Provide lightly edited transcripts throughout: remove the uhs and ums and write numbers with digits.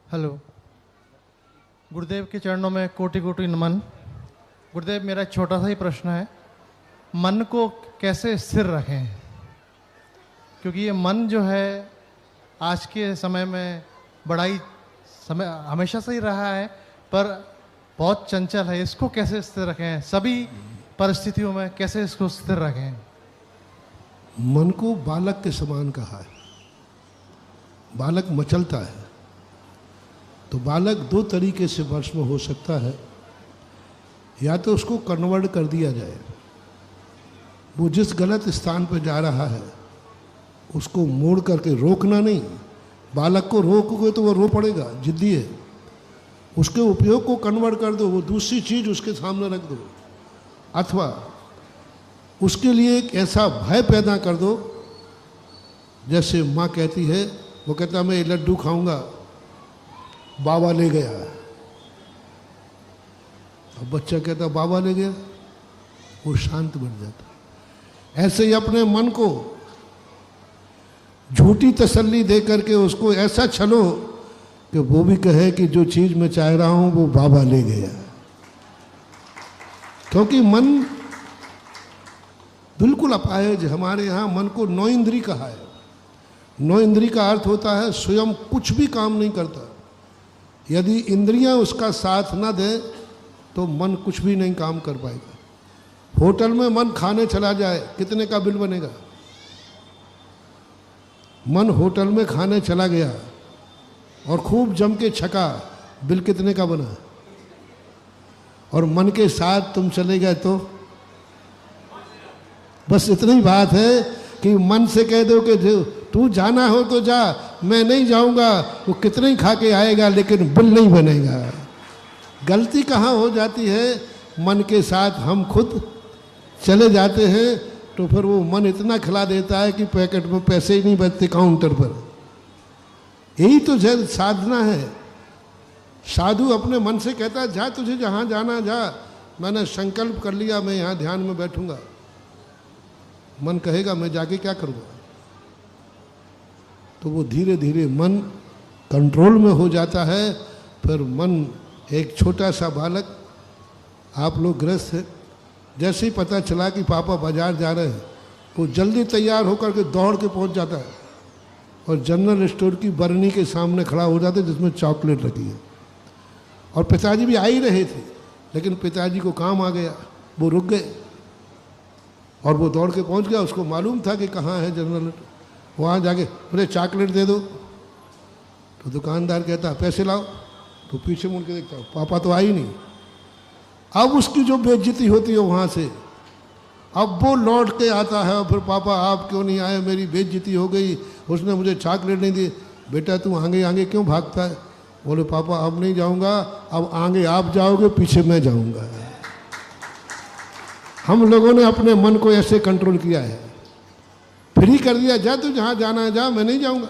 Hello. गुरुदेव के चरणों में कोटि कोटि नमन। गुरुदेव, मेरा एक छोटा सा ही प्रश्न है, मन को कैसे स्थिर रखें? क्योंकि ये मन जो है आज के समय में बड़ा ही समय हमेशा से ही रहा है, पर बहुत चंचल है। इसको कैसे स्थिर रखें? सभी परिस्थितियों में कैसे इसको स्थिर रखें? मन को बालक के समान कहा है। बालक मचलता है, तो बालक दो तरीके से वश में हो सकता है। या तो उसको कन्वर्ट कर दिया जाए, वो जिस गलत स्थान पर जा रहा है उसको मोड़ करके रोकना नहीं। बालक को रोकोगे तो वो रो पड़ेगा, जिद्दी है। उसके उपयोग को कन्वर्ट कर दो, वो दूसरी चीज़ उसके सामने रख दो। अथवा उसके लिए एक ऐसा भय पैदा कर दो, जैसे माँ कहती है, वो कहता मैं ये लड्डू खाऊंगा, बाबा ले गया। अब बच्चा कहता बाबा ले गया, वो शांत बन जाता। ऐसे ही अपने मन को झूठी तसल्ली दे करके उसको ऐसा छलो कि वो भी कहे कि जो चीज़ मैं चाह रहा हूं वो बाबा ले गया। क्योंकि मन बिल्कुल अपाहिज। हमारे यहाँ मन को नौ इंद्री कहा है। नौ इंद्री का अर्थ होता है स्वयं कुछ भी काम नहीं करता। यदि इंद्रियां उसका साथ ना दें तो मन कुछ भी नहीं काम कर पाएगा। होटल में मन खाने चला जाए, कितने का बिल बनेगा? मन होटल में खाने चला गया और खूब जम के छका, बिल कितने का बना? और मन के साथ तुम चले गए तो बस इतनी बात है कि मन से कह दो कि तू जाना हो तो जा, मैं नहीं जाऊंगा। वो कितने ही खा के आएगा लेकिन बिल नहीं बनेगा। गलती कहाँ हो जाती है? मन के साथ हम खुद चले जाते हैं तो फिर वो मन इतना खिला देता है कि पैकेट में पैसे ही नहीं बचते काउंटर पर। यही तो साधना है। साधु अपने मन से कहता है जा, तुझे जहाँ जाना जा, मैंने संकल्प कर लिया मैं यहाँ ध्यान में बैठूंगा। मन कहेगा मैं जाके क्या करूँगा? तो वो धीरे धीरे मन कंट्रोल में हो जाता है। फिर मन एक छोटा सा बालक, आप लोग गृहस्थ हैं, जैसे ही पता चला कि पापा बाजार जा रहे हैं, वो जल्दी तैयार होकर के दौड़ के पहुंच जाता है और जनरल स्टोर की बरनी के सामने खड़ा हो जाता है जिसमें चॉकलेट रखी है। और पिताजी भी आ ही रहे थे, लेकिन पिताजी को काम आ गया, वो रुक गए और वो दौड़ के पहुंच गया। उसको मालूम था कि कहाँ है जनरल। वहाँ जाके बोले चॉकलेट दे दो। तो दुकानदार कहता पैसे लाओ। तो पीछे मुड़ के देखता पापा तो आई नहीं। अब उसकी जो बेइज्जती होती है वहाँ से, अब वो लौट के आता है और फिर पापा आप क्यों नहीं आए, मेरी बेइज्जती हो गई, उसने मुझे चॉकलेट नहीं दी। बेटा तू आगे आगे क्यों भागता है? बोले पापा अब नहीं जाऊँगा, अब आगे आप जाओगे, पीछे मैं जाऊँगा। हम लोगों ने अपने मन को ऐसे कंट्रोल किया है, फ्री कर दिया, जा तू जहाँ जाना है जा, मैं नहीं जाऊँगा।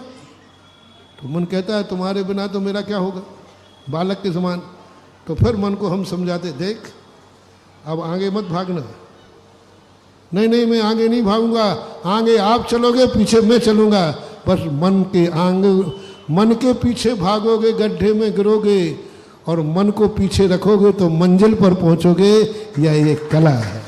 तो मन कहता है तुम्हारे बिना तो मेरा क्या होगा, बालक के समान। तो फिर मन को हम समझाते देख अब आगे मत भागना। नहीं नहीं मैं आगे नहीं भागूंगा, आगे आप चलोगे, पीछे मैं चलूँगा। बस मन के पीछे भागोगे, गड्ढे में गिरोगे, और मन को पीछे रखोगे तो मंजिल पर पहुँचोगे। यह एक कला है।